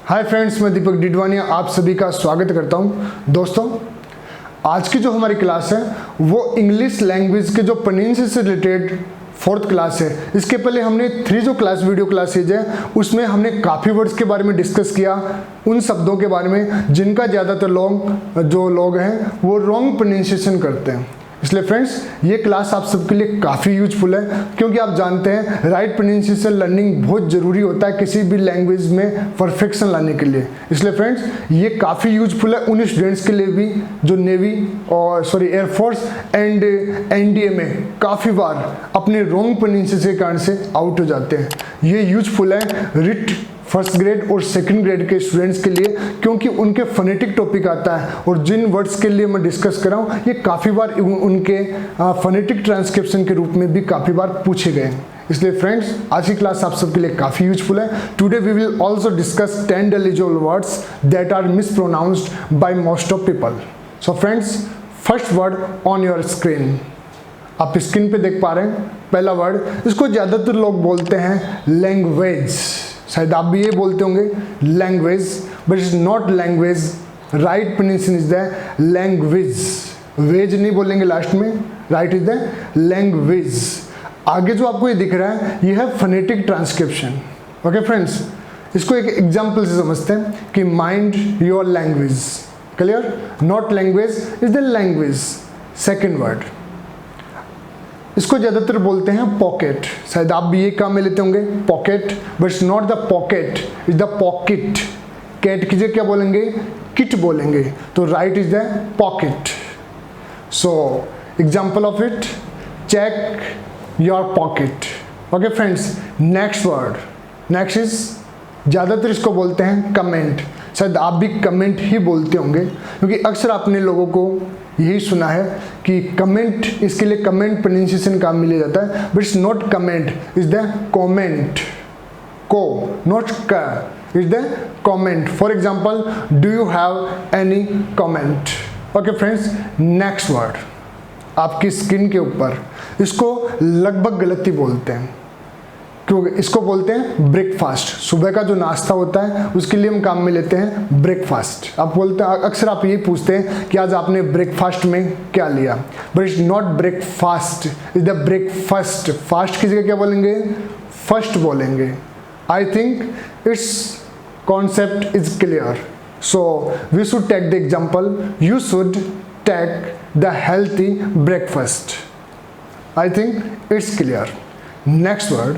Hi friends, मैं दीपक डिडवानिया आप सभी का स्वागत करता हूं। दोस्तों, आज की जो हमारी क्लास है वो इंग्लिश लैंग्वेज के जो प्रोनाउंसिएशन से रिलेटेड फोर्थ क्लास है। इसके पहले हमने 3 जो वीडियो क्लासेज है उसमें हमने काफ़ी वर्ड्स के बारे में डिस्कस किया, उन शब्दों के बारे में जिनका ज़्यादातर लोग हैं वो रॉन्ग प्रोनाउंसिएशन करते हैं। इसलिए फ्रेंड्स ये क्लास आप सबके लिए काफ़ी यूजफुल है, क्योंकि आप जानते हैं राइट प्रोनाउंसिएशन लर्निंग बहुत ज़रूरी होता है किसी भी लैंग्वेज में परफेक्शन लाने के लिए। इसलिए फ्रेंड्स ये काफ़ी यूजफुल है उन स्टूडेंट्स के लिए भी जो नेवी और एयरफोर्स एंड एनडीए में काफ़ी बार अपने रॉन्ग प्रोनाउंसिएशन के कारण से आउट हो जाते हैं। ये यूजफुल है रिट फर्स्ट ग्रेड और सेकंड ग्रेड के स्टूडेंट्स के लिए, क्योंकि उनके फोनेटिक टॉपिक आता है और जिन वर्ड्स के लिए मैं डिस्कस कर रहा हूँ ये काफ़ी बार उनके फोनेटिक ट्रांसक्रिप्शन के रूप में भी काफ़ी बार पूछे गए हैं। इसलिए फ्रेंड्स आज की क्लास आप सबके लिए काफ़ी यूजफुल है। Today we will also discuss 10 eligible words that are mispronounced by most of people. So friends, first word on your screen, आप स्क्रीन पे देख पा रहे हैं। पहला वर्ड, इसको ज़्यादातर लोग बोलते हैं लैंग्वेज, शायद आप भी ये बोलते होंगे language, but it's not language. Right pronunciation is the language, वेज नहीं बोलेंगे लास्ट में, राइट इज द लैंग्वेज। आगे जो आपको ये दिख रहा है ये है फोनेटिक ट्रांसक्रिप्शन। ओके फ्रेंड्स, इसको एक एग्जांपल से समझते हैं कि mind your language, clear? Not language is the language. Second word, इसको ज़्यादातर बोलते हैं पॉकेट, शायद आप भी ये काम में लेते होंगे pocket, but it's not the pocket, is the pocket. Cat की जगह क्या बोलेंगे? किट बोलेंगे, तो right is the pocket. So example of it, check your pocket. Okay friends, next word, next is ज़्यादातर इसको बोलते हैं कमेंट, शायद आप भी कमेंट ही बोलते होंगे, क्योंकि अक्सर आपने लोगों को यही सुना है कि कमेंट, इसके लिए कमेंट प्रोनाउंसिएशन काम मिल जाता है, but it's not comment, is the comment. को नॉट का, is the comment. For example, do you have any comment? Okay friends, next word आपकी स्क्रीन के ऊपर, इसको लगभग गलती बोलते हैं, क्योंकि इसको बोलते हैं ब्रेकफास्ट। सुबह का जो नाश्ता होता है उसके लिए हम काम में लेते हैं ब्रेकफास्ट। आप बोलते हैं, अक्सर आप ये पूछते हैं कि आज आपने ब्रेकफास्ट में क्या लिया, but it's not breakfast, is the breakfast. Fast की जगह क्या बोलेंगे? फर्स्ट बोलेंगे। I think its concept is clear, so we should take the example, you should take the healthy breakfast. I think it's clear. Next word,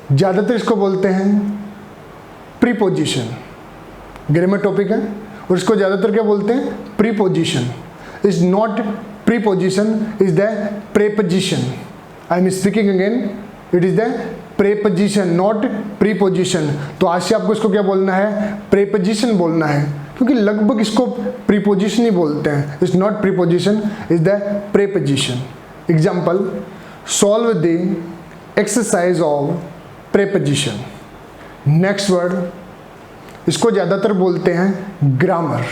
ज़्यादातर इसको बोलते हैं preposition, grammar topic है, और इसको ज़्यादातर क्या बोलते हैं? Preposition. Is not preposition, is the preposition. I am speaking again, it is the preposition not preposition. तो आज से आपको इसको क्या बोलना है? प्रेपोजिशन बोलना है, क्योंकि लगभग इसको प्रीपोजिशन ही बोलते हैं। Is not preposition, is the preposition. Example, solve the exercise of preposition. Next word, इसको ज़्यादातर बोलते हैं ग्रामर,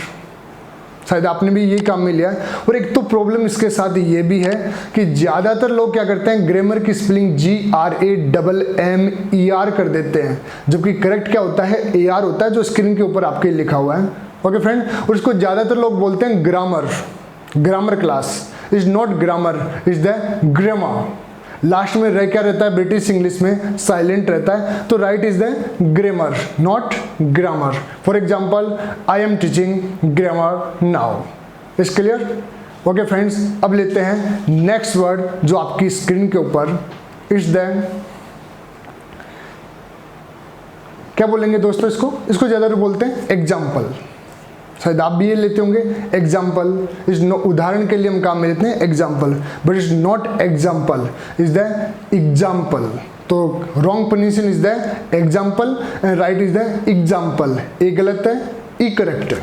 शायद आपने भी ये काम में लिया है। और एक तो प्रॉब्लम इसके साथ ये भी है कि ज़्यादातर लोग क्या करते हैं, ग्रामर की स्पेलिंग GRAMMER कर देते हैं, जबकि करेक्ट क्या होता है? AR होता है, जो स्क्रीन के ऊपर आपके लिखा हुआ है। ओके फ्रेंड, और इसको ज़्यादातर लोग बोलते हैं grammar, grammar class. Is not grammar, is the grammar. Last में रह क्या रहता है? ब्रिटिश इंग्लिश में साइलेंट रहता है, तो right is the grammar not grammar. For example, I am teaching grammar now. Is clear? Okay friends, अब लेते हैं नेक्स्ट वर्ड जो आपकी स्क्रीन के ऊपर, इज द, क्या बोलेंगे दोस्तों? इसको ज़्यादातर बोलते हैं एग्जाम्पल, शायद आप भी ये लेते होंगे एग्जाम्पल। इज नो, उदाहरण के लिए हम काम में लेते हैं example, but is not example, is the example. तो wrong pronunciation is the example and right is the example. A गलत है, ई करेक्ट है।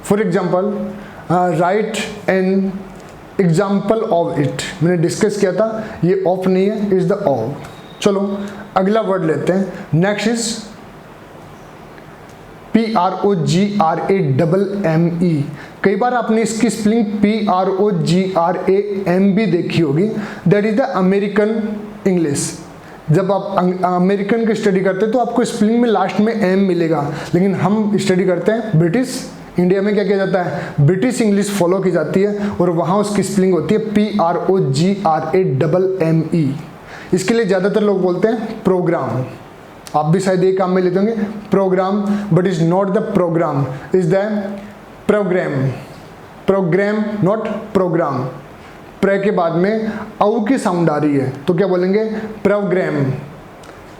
For example, right an example of it, मैंने डिस्कस किया था, ये ऑफ नहीं है, इज द ऑफ। चलो अगला वर्ड लेते हैं। Next is PROGRAMME। कई बार आपने इसकी स्पेलिंग PROGRAM भी देखी होगी, that is the American English. जब आप अमेरिकन की स्टडी करते हैं तो आपको स्पेलिंग में लास्ट में एम मिलेगा, लेकिन हम स्टडी करते हैं ब्रिटिश। इंडिया में क्या किया जाता है, ब्रिटिश इंग्लिश फॉलो की जाती है और वहाँ उसकी स्पेलिंग होती है PROGRAME। इसके लिए ज़्यादातर लोग बोलते हैं प्रोग्राम। आप भी शायद ये काम में लेते होंगे program, but is not the program, is the program. Program not program. प्र के बाद में औ की साउंड आ रही है तो क्या बोलेंगे, प्रोग्राम।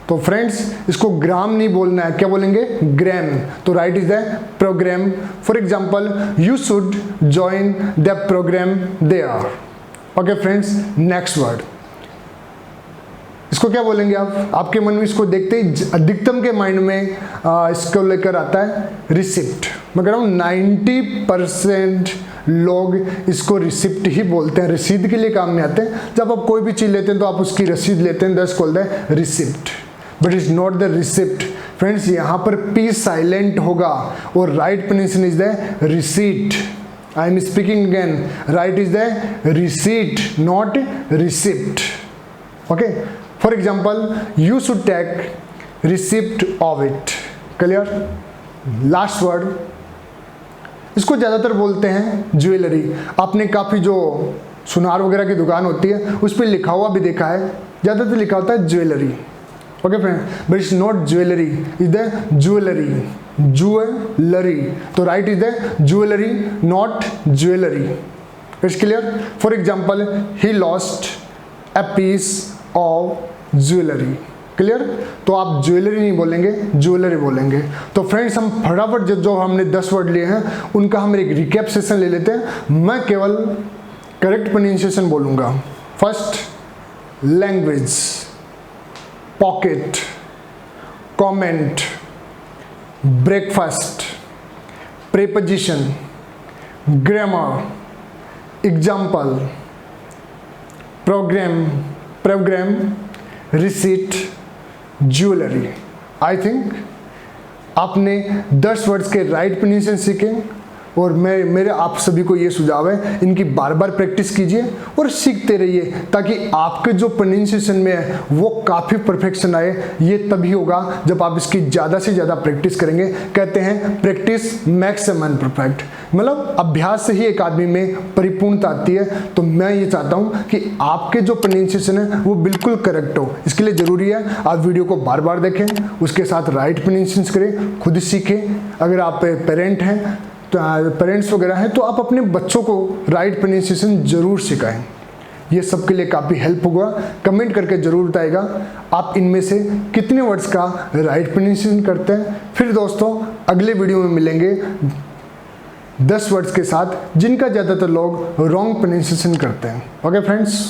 तो फ्रेंड्स इसको ग्राम नहीं बोलना है, क्या बोलेंगे, ग्राम। तो right is the program. For example you should join the program there. Okay friends, next word, इसको क्या बोलेंगे आप, आपके मन में इसको देखते ही अधिकतम के माइंड में इसको लेकर आता है रिसिप्ट। मैं कह रहा हूँ 90% लोग इसको रिसिप्ट ही बोलते हैं, रसीद के लिए काम में आते हैं। जब आप कोई भी चीज़ लेते हैं तो आप उसकी रसीद लेते हैं, दस बोलते हैं receipt, but is not the receipt. Friends यहाँ पर पी साइलेंट होगा और right pronunciation is the receipt. I am speaking again, right is the receipt not receipt. Okay, for example you should take receipt of it. Clear. Last word, इसको ज़्यादातर बोलते हैं jewellery. आपने काफ़ी जो सुनार वगैरह की दुकान होती है उस पर लिखा हुआ भी देखा है, ज़्यादातर लिखा होता है jewellery. Okay friend, but it's not jewellery, is the jewellery. Jewellery, तो right is the jewellery not jewellery. It's clear. For example he lost a piece of jewellery. Clear. तो आप ज्वेलरी नहीं बोलेंगे, ज्वेलरी बोलेंगे। तो फ्रेंड्स हम फटाफट जो हमने 10 वर्ड लिए हैं उनका हम एक रिकैप सेशन ले लेते हैं। मैं केवल करेक्ट प्रोनाउंसिएशन बोलूँगा। First, language, pocket, comment, breakfast, preposition, grammar, example, program, receipt, jewellery. I think आपने 10 वर्ड्स के राइट प्रोनाउंसिएशन सीखे और मेरे आप सभी को ये सुझाव है, इनकी बार बार प्रैक्टिस कीजिए और सीखते रहिए ताकि आपके जो प्रोनाउंसिएशन में है वो काफ़ी परफेक्शन आए। ये तभी होगा जब आप इसकी ज़्यादा से ज़्यादा प्रैक्टिस करेंगे। कहते हैं practice makes a man perfect, मतलब अभ्यास से ही एक आदमी में परिपूर्णता आती है। तो मैं ये चाहता हूँ कि आपके जो प्रोनाउंसिएशन है वो बिल्कुल करेक्ट हो। इसके लिए ज़रूरी है आप वीडियो को बार बार देखें, उसके साथ राइट प्रोनाउंसिएशन करें, खुद सीखें। अगर आप पेरेंट हैं तो पेरेंट्स वगैरह हैं तो आप अपने बच्चों को राइट प्रोनाउंसिएशन जरूर सिखाएं। ये सबके लिए काफ़ी हेल्प होगा। कमेंट करके जरूर बताएगा आप इनमें से कितने वर्ड्स का राइट प्रोनाउंसिएशन करते हैं। फिर दोस्तों अगले वीडियो में मिलेंगे 10 वर्ड्स के साथ जिनका ज़्यादातर लोग रॉन्ग प्रोनाउंसिएशन करते हैं। Okay friends.